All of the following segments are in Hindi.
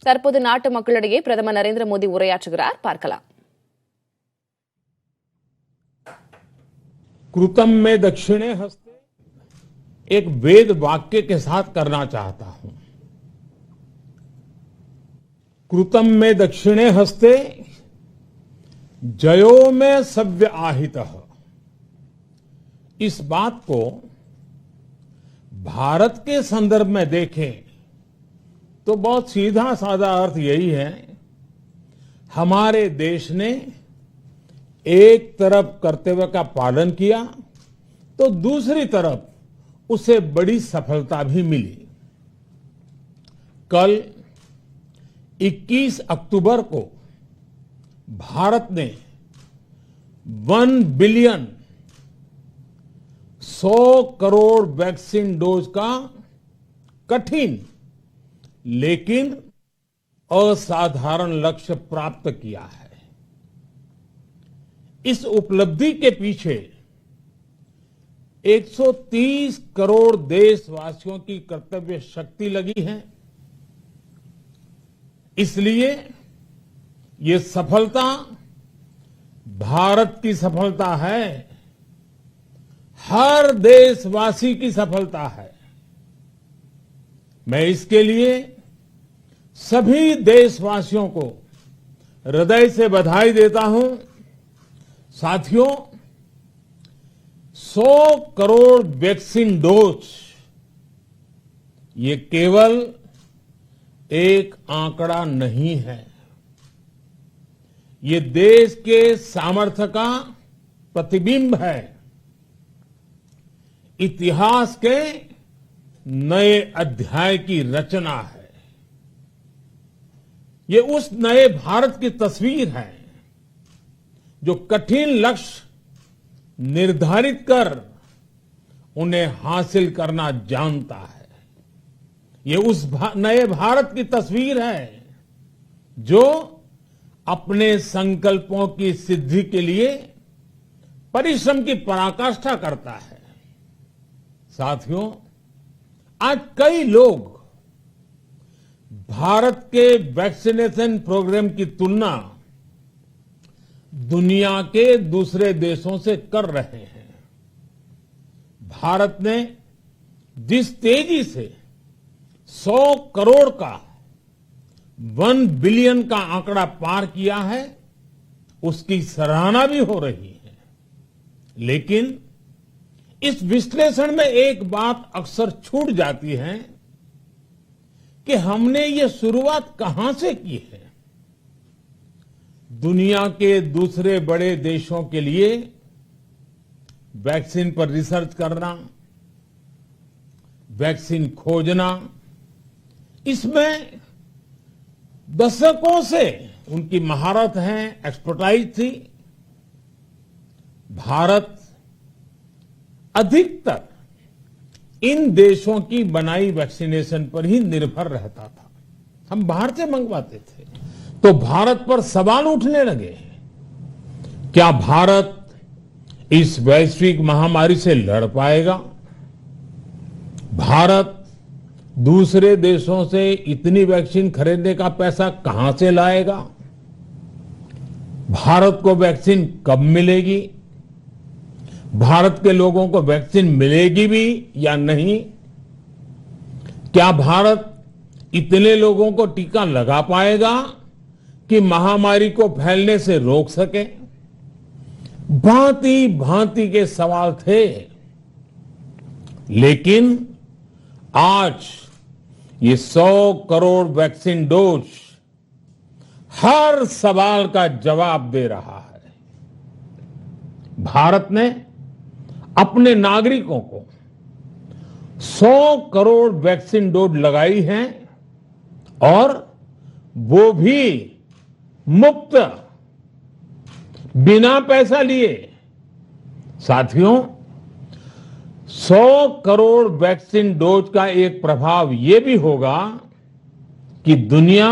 தற்போது நாட்டு மக்களிடையே பிரதமர் நரேந்திர மோடி உரையாற்றுகிறார். பார்க்கலாம். कृतम में दक्षिणे हस्ते एक वेद वाक्य के साथ करना चाहता हूं। कृतम में दक्षिणे हस्ते जयो में सव्य आहितः। इस बात को भारत के संदर्भ में देखें तो बहुत सीधा साधा अर्थ यही है, हमारे देश ने एक तरफ कर्तव्य का पालन किया तो दूसरी तरफ उसे बड़ी सफलता भी मिली। कल 21 अक्टूबर को भारत ने 1 बिलियन 100 करोड़ वैक्सीन डोज का कठिन लेकिन असाधारण लक्ष्य प्राप्त किया है। इस उपलब्धि के पीछे 130 करोड़ देशवासियों की कर्तव्य शक्ति लगी है। इसलिए ये सफलता भारत की सफलता है, हर देशवासी की सफलता है। मैं इसके लिए सभी देशवासियों को हृदय से बधाई देता हूं। साथियों, 100 करोड़ वैक्सीन डोज ये केवल एक आंकड़ा नहीं है, ये देश के सामर्थ्य का प्रतिबिंब है, इतिहास के नए अध्याय की रचना है। ये उस नए भारत की तस्वीर है जो कठिन लक्ष्य निर्धारित कर उन्हें हासिल करना जानता है। ये उस नए भारत की तस्वीर है जो अपने संकल्पों की सिद्धि के लिए परिश्रम की पराकाष्ठा करता है। साथियों, आज कई लोग भारत के वैक्सीनेशन प्रोग्राम की तुलना दुनिया के दूसरे देशों से कर रहे हैं। भारत ने जिस तेजी से 100 करोड़ का 1 बिलियन का आंकड़ा पार किया है, उसकी सराहना भी हो रही है। लेकिन इस विश्लेषण में एक बात अक्सर छूट जाती है कि हमने ये शुरुआत कहां से की है। दुनिया के दूसरे बड़े देशों के लिए वैक्सीन पर रिसर्च करना, वैक्सीन खोजना, इसमें दशकों से उनकी महारत है, एक्सपर्टाइज थी। भारत अधिकतर इन देशों की बनाई वैक्सीनेशन पर ही निर्भर रहता था। हम बाहर से मंगवाते थे तो भारत पर सवाल उठने लगे, क्या भारत इस वैश्विक महामारी से लड़ पाएगा? भारत दूसरे देशों से इतनी वैक्सीन खरीदने का पैसा कहां से लाएगा? भारत को वैक्सीन कब मिलेगी? भारत के लोगों को वैक्सीन मिलेगी भी या नहीं? क्या भारत इतने लोगों को टीका लगा पाएगा कि महामारी को फैलने से रोक सके? भांति भांति के सवाल थे, लेकिन आज ये 100 करोड़ वैक्सीन डोज हर सवाल का जवाब दे रहा है। भारत ने अपने नागरिकों को 100 करोड़ वैक्सीन डोज लगाई है और वो भी मुफ्त, बिना पैसा लिए। साथियों, 100 करोड़ वैक्सीन डोज का एक प्रभाव ये भी होगा कि दुनिया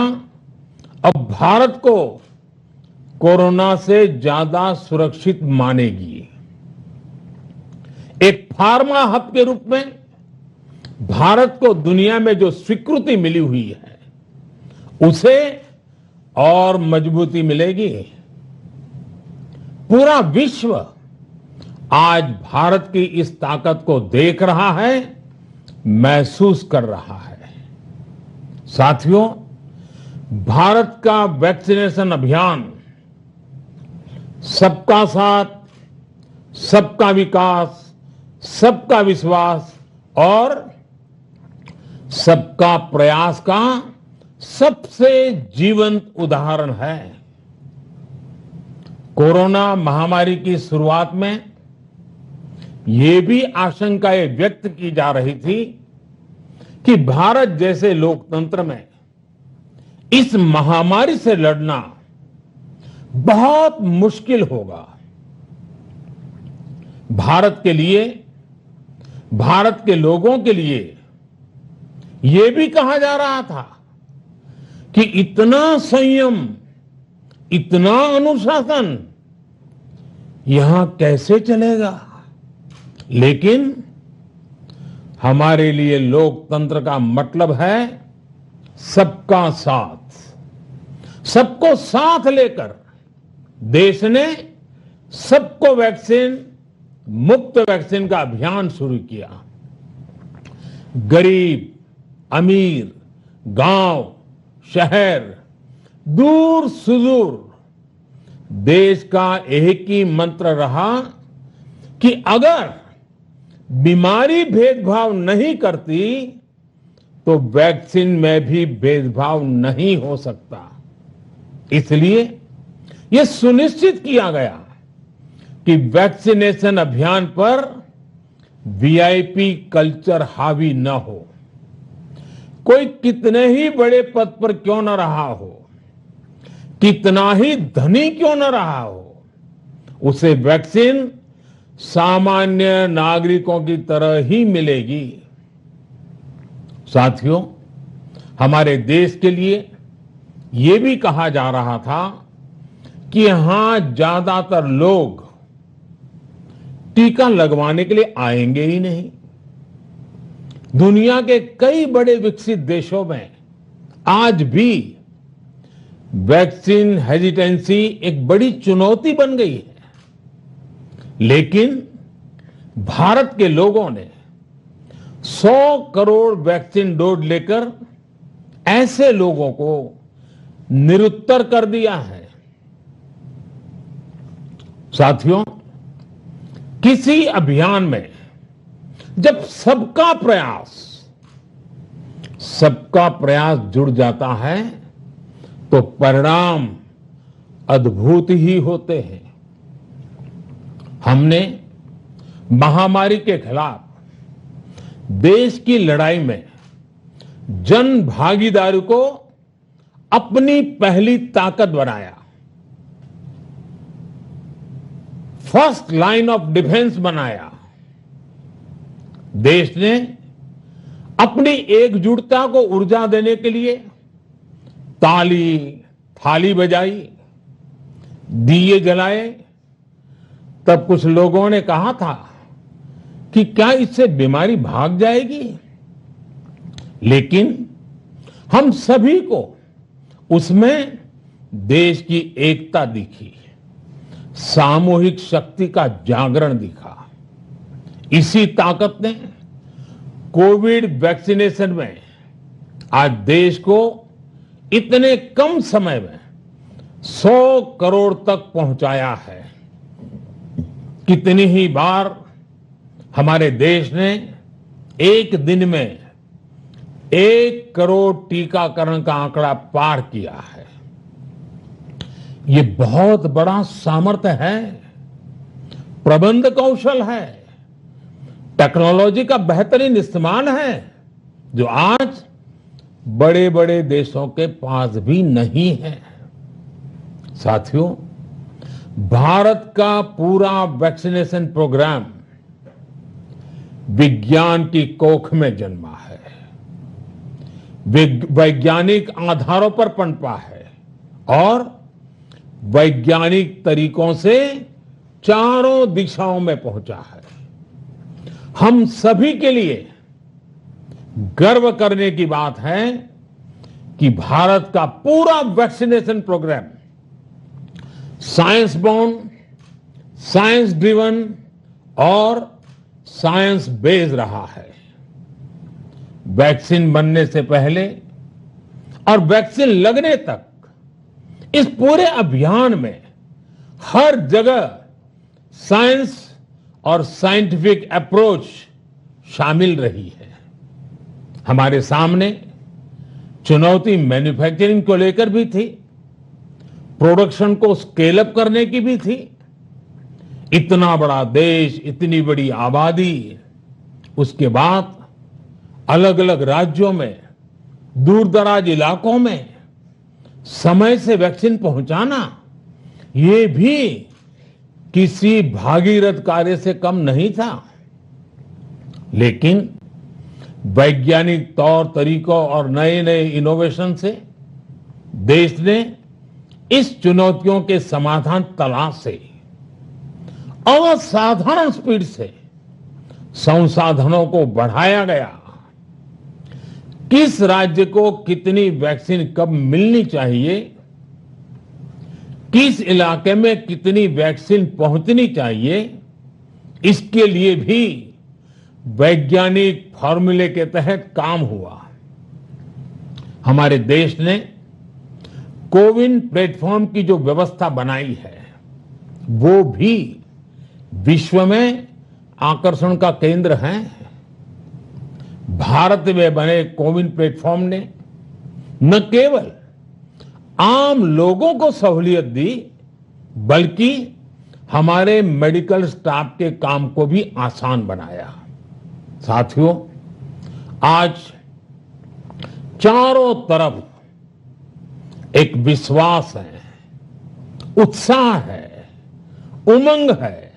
अब भारत को कोरोना से ज्यादा सुरक्षित मानेगी। एक फार्मा हब के रूप में भारत को दुनिया में जो स्वीकृति मिली हुई है, उसे और मजबूती मिलेगी। पूरा विश्व आज भारत की इस ताकत को देख रहा है, महसूस कर रहा है। साथियों, भारत का वैक्सीनेशन अभियान सबका साथ, सबका विकास, सबका विश्वास और सबका प्रयास का सबसे जीवंत उदाहरण है। कोरोना महामारी की शुरुआत में ये भी आशंकाएं व्यक्त की जा रही थी कि भारत जैसे लोकतंत्र में इस महामारी से लड़ना बहुत मुश्किल होगा। भारत के लिए, भारत के लोगों के लिए यह भी कहा जा रहा था कि इतना संयम, इतना अनुशासन यहां कैसे चलेगा। लेकिन हमारे लिए लोकतंत्र का मतलब है सबका साथ। सबको साथ लेकर देश ने सबको वैक्सीन, मुफ्त वैक्सीन का अभियान शुरू किया। गरीब, अमीर, गांव, शहर, दूर सुदूर, देश का एक ही मंत्र रहा कि अगर बीमारी भेदभाव नहीं करती तो वैक्सीन में भी भेदभाव नहीं हो सकता। इसलिए यह सुनिश्चित किया गया कि वैक्सीनेशन अभियान पर वीआईपी कल्चर हावी न हो। कोई कितने ही बड़े पद पर क्यों न रहा हो, कितना ही धनी क्यों न रहा हो, उसे वैक्सीन सामान्य नागरिकों की तरह ही मिलेगी। साथियों, हमारे देश के लिए यह भी कहा जा रहा था कि यहां ज्यादातर लोग टीका लगवाने के लिए आएंगे ही नहीं। दुनिया के कई बड़े विकसित देशों में आज भी वैक्सीन हेजिटेंसी एक बड़ी चुनौती बन गई है। लेकिन भारत के लोगों ने 100 करोड़ वैक्सीन डोज लेकर ऐसे लोगों को निरुत्तर कर दिया है। साथियों, किसी अभियान में जब सबका प्रयास जुड़ जाता है तो परिणाम अद्भुत ही होते हैं। हमने महामारी के खिलाफ देश की लड़ाई में जन भागीदारी को अपनी पहली ताकत बनाया, फर्स्ट लाइन ऑफ डिफेंस बनाया। देश ने अपनी एकजुटता को ऊर्जा देने के लिए ताली, थाली बजाई, दिए जलाए। तब कुछ लोगों ने कहा था कि क्या इससे बीमारी भाग जाएगी? लेकिन हम सभी को उसमें देश की एकता दिखी, सामूहिक शक्ति का जागरण दिखा। इसी ताकत ने कोविड वैक्सीनेशन में आज देश को इतने कम समय में 100 करोड़ तक पहुंचाया है। कितनी ही बार हमारे देश ने एक दिन में 1 करोड़ टीकाकरण का आंकड़ा पार किया है। ये बहुत बड़ा सामर्थ्य है, प्रबंध कौशल है, टेक्नोलॉजी का बेहतरीन इस्तेमाल है, जो आज बड़े बड़े देशों के पास भी नहीं है। साथियों, भारत का पूरा वैक्सीनेशन प्रोग्राम विज्ञान की कोख में जन्मा है, वैज्ञानिक आधारों पर पनपा है और वैज्ञानिक तरीकों से चारों दिशाओं में पहुंचा है। हम सभी के लिए गर्व करने की बात है कि भारत का पूरा vaccination programme science born, science driven और साइंस बेस्ड रहा है। वैक्सीन बनने से पहले और वैक्सीन लगने तक इस पूरे अभियान में हर जगह साइंस और साइंटिफिक अप्रोच शामिल रही है। हमारे सामने चुनौती मैन्युफैक्चरिंग को लेकर भी थी, प्रोडक्शन को स्केल अप करने की भी थी। इतना बड़ा देश, इतनी बड़ी आबादी, उसके बाद अलग अलग राज्यों में, दूर दराज इलाकों में समय से वैक्सीन पहुंचाना, ये भी किसी भागीरथ कार्य से कम नहीं था। लेकिन वैज्ञानिक तौर तरीकों और नए नए इनोवेशन से देश ने इस चुनौतियों के समाधान तलाशे। असाधारण स्पीड से संसाधनों को बढ़ाया गया। किस राज्य को कितनी वैक्सीन कब मिलनी चाहिए, किस इलाके में कितनी वैक्सीन पहुंचनी चाहिए, इसके लिए भी वैज्ञानिक फॉर्मूले के तहत काम हुआ। हमारे देश ने कोविन प्लेटफॉर्म की जो व्यवस्था बनाई है, वो भी विश्व में आकर्षण का केंद्र है। भारत में बने कोविन प्लेटफॉर्म ने न केवल आम लोगों को सहूलियत दी, बल्कि हमारे मेडिकल स्टाफ के काम को भी आसान बनाया। साथियों, आज चारों तरफ एक विश्वास है, उत्साह है, उमंग है।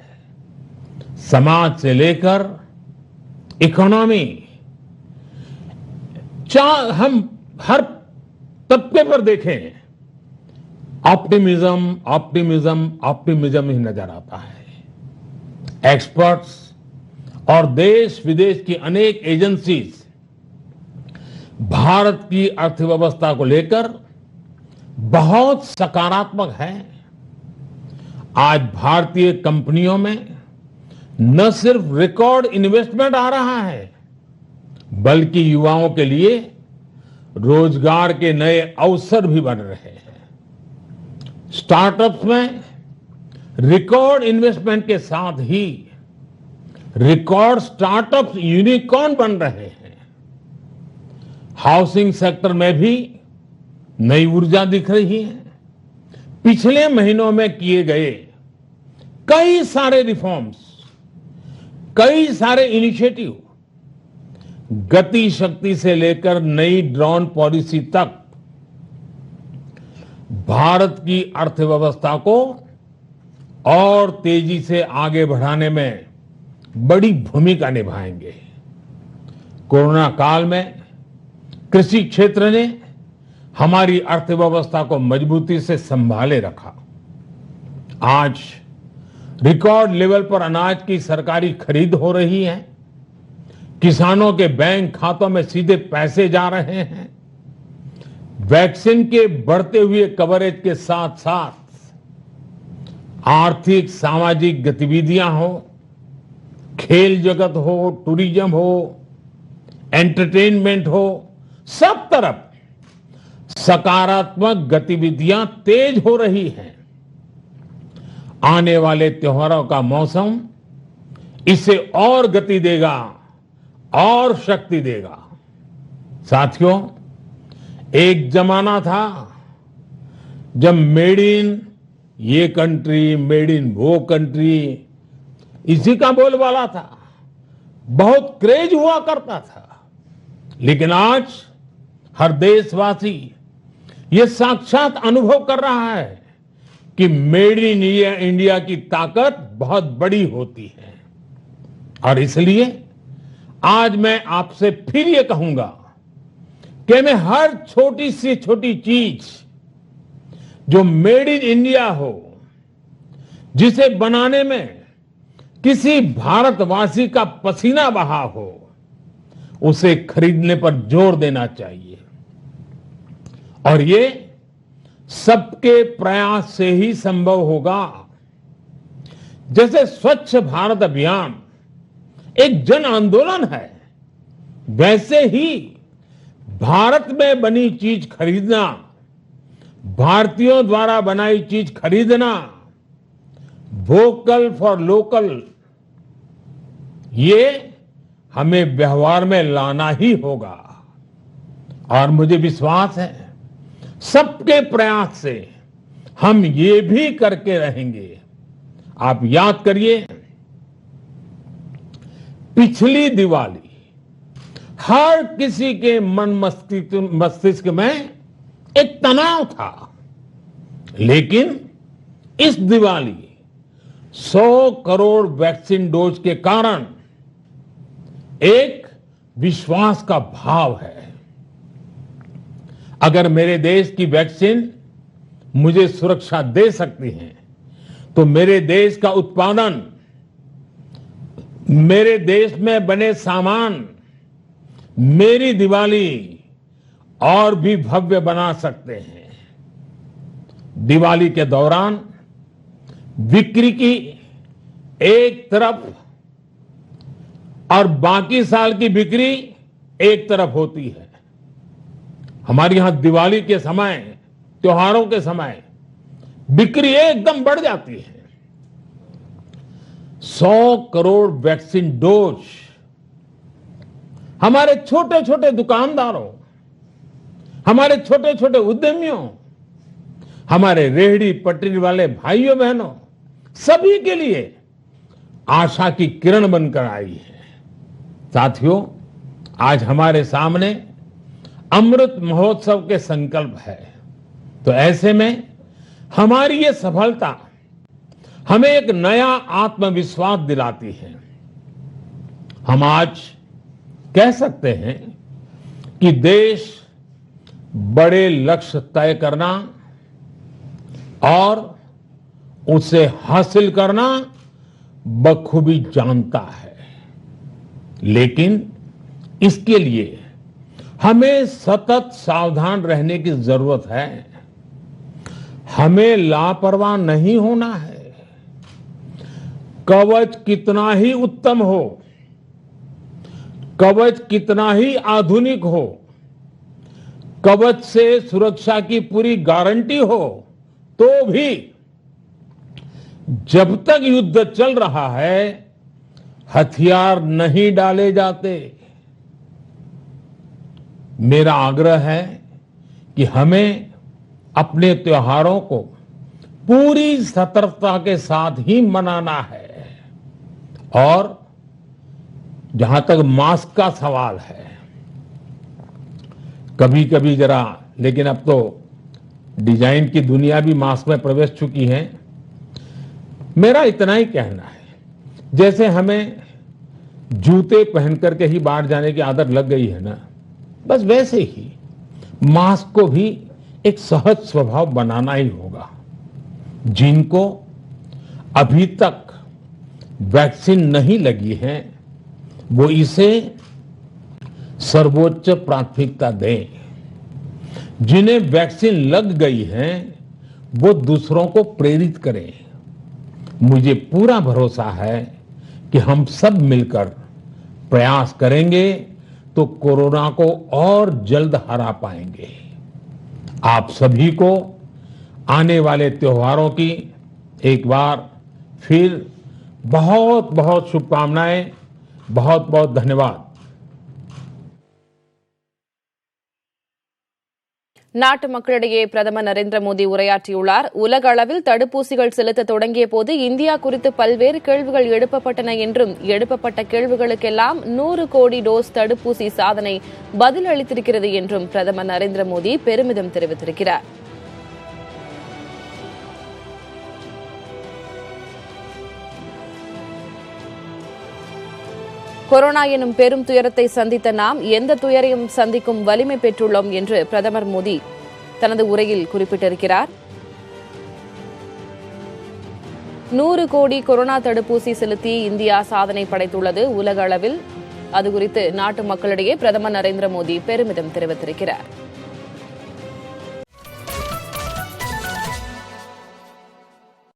समाज से लेकर इकोनॉमी, हम हर तबके पर देखें, ऑप्टिमिज्म ऑप्टिमिज्म ऑप्टिमिज्म ही नजर आता है। एक्सपर्ट्स और देश विदेश की अनेक एजेंसीज भारत की अर्थव्यवस्था को लेकर बहुत सकारात्मक है। आज भारतीय कंपनियों में न सिर्फ रिकॉर्ड इन्वेस्टमेंट आ रहा है, बल्कि युवाओं के लिए रोजगार के नए अवसर भी बन रहे हैं। स्टार्टअप्स में रिकॉर्ड इन्वेस्टमेंट के साथ ही रिकॉर्ड स्टार्टअप्स यूनिकॉर्न बन रहे हैं। हाउसिंग सेक्टर में भी नई ऊर्जा दिख रही है। पिछले महीनों में किए गए कई सारे रिफॉर्म्स, कई सारे इनिशिएटिव, गति शक्ति से लेकर नई ड्रोन पॉलिसी तक भारत की अर्थव्यवस्था को और तेजी से आगे बढ़ाने में बड़ी भूमिका निभाएंगे। कोरोना काल में कृषि क्षेत्र ने हमारी अर्थव्यवस्था को मजबूती से संभाले रखा। आज रिकॉर्ड लेवल पर अनाज की सरकारी खरीद हो रही है। किसानों के बैंक खातों में सीधे पैसे जा रहे हैं। वैक्सीन के बढ़ते हुए कवरेज के साथ साथ आर्थिक सामाजिक गतिविधियां हो, खेल जगत हो, टूरिज्म हो, एंटरटेनमेंट हो, सब तरफ सकारात्मक गतिविधियां तेज हो रही हैं। आने वाले त्योहारों का मौसम इसे और गति देगा और शक्ति देगा। साथियों, एक जमाना था जब मेड इन ये कंट्री, मेड इन वो कंट्री, इसी का बोलबाला था, बहुत क्रेज हुआ करता था। लेकिन आज हर देशवासी ये साक्षात अनुभव कर रहा है कि मेड इन इंडिया की ताकत बहुत बड़ी होती है। और इसलिए आज मैं आपसे फिर ये कहूंगा कि मैं हर छोटी से छोटी चीज जो मेड इन इंडिया हो, जिसे बनाने में किसी भारतवासी का पसीना बहा हो, उसे खरीदने पर जोर देना चाहिए। और ये सबके प्रयास से ही संभव होगा। जैसे स्वच्छ भारत अभियान एक जन आंदोलन है, वैसे ही भारत में बनी चीज खरीदना, भारतीयों द्वारा बनाई चीज खरीदना, वोकल फॉर लोकल, ये हमें व्यवहार में लाना ही होगा। और मुझे विश्वास है सबके प्रयास से हम ये भी करके रहेंगे। आप याद करिए, पिछली दिवाली हर किसी के मन मस्तिष्क में एक तनाव था, लेकिन इस दिवाली 100 करोड़ वैक्सीन डोज के कारण एक विश्वास का भाव है। अगर मेरे देश की वैक्सीन मुझे सुरक्षा दे सकती है, तो मेरे देश का उत्पादन, मेरे देश में बने सामान मेरी दिवाली और भी भव्य बना सकते हैं। दिवाली के दौरान बिक्री की एक तरफ और बाकी साल की बिक्री एक तरफ होती है। हमारे यहां दिवाली के समय, त्योहारों के समय बिक्री एकदम बढ़ जाती है। 100 करोड़ वैक्सीन डोज हमारे छोटे छोटे दुकानदारों, हमारे छोटे छोटे उद्यमियों, हमारे रेहड़ी पटरी वाले भाइयों बहनों, सभी के लिए आशा की किरण बनकर आई है। साथियों, आज हमारे सामने अमृत महोत्सव के संकल्प है, तो ऐसे में हमारी ये सफलता हमें एक नया आत्मविश्वास दिलाती है। हम आज कह सकते हैं कि देश बड़े लक्ष्य तय करना और उसे हासिल करना बखूबी जानता है, लेकिन इसके लिए हमें सतत सावधान रहने की जरूरत है। हमें लापरवाह नहीं होना है। कवच कितना ही उत्तम हो, कवच कितना ही आधुनिक हो, कवच से सुरक्षा की पूरी गारंटी हो, तो भी जब तक युद्ध चल रहा है, हथियार नहीं डाले जाते। मेरा आग्रह है कि हमें अपने त्योहारों को पूरी सतर्कता के साथ ही मनाना है। और जहां तक मास्क का सवाल है, कभी कभी जरा, लेकिन अब तो डिजाइन की दुनिया भी मास्क में प्रवेश चुकी है। मेरा इतना ही कहना है, जैसे हमें जूते पहन करके ही बाहर जाने की आदत लग गई है ना, बस वैसे ही मास्क को भी एक सहज स्वभाव बनाना ही होगा। जिनको अभी तक वैक्सीन नहीं लगी है, वो इसे सर्वोच्च प्राथमिकता दें। जिन्हें वैक्सीन लग गई है, वो दूसरों को प्रेरित करें। मुझे पूरा भरोसा है कि हम सब मिलकर प्रयास करेंगे तो कोरोना को और जल्द हरा पाएंगे। आप सभी को आने वाले त्योहारों की एक बार फिर बहुत बहुत शुभकामनाएं, बहुत बहुत धन्यवाद। நாட்டு மக்களிடையே பிரதமர் நரேந்திர மோடி உரையாற்றியுள்ளார். உலக அளவில் தடுப்பூசிகள் செலுத்த தொடங்கிய போது இந்தியா குறித்து பல்வேறு கேள்விகள் எழுப்பப்பட்டன என்றும், எழுப்பப்பட்ட கேள்விகளுக்கெல்லாம் 100 கோடி டோஸ் தடுப்பூசி சாதனை பதில் அளித்திருக்கிறது என்றும் பிரதமர் நரேந்திர மோடி பெருமிதம் தெரிவித்திருக்கிறார். கொரோனா எனும் பெரும் துயரத்தை சந்தித்த நாம் எந்த துயரையும் சந்திக்கும் வலிமை பெற்றுள்ளோம் என்று பிரதமர் மோடி தனது உரையில் குறிப்பிட்டிருக்கிறார். 100 கோடி கொரோனா தடுப்பூசி செலுத்தி இந்தியா சாதனை படைத்துள்ளது உலக அளவில். அது குறித்து நாட்டு மக்களிடையே பிரதமர் நரேந்திர மோடி பெருமிதம் தெரிவித்திருக்கிறார்.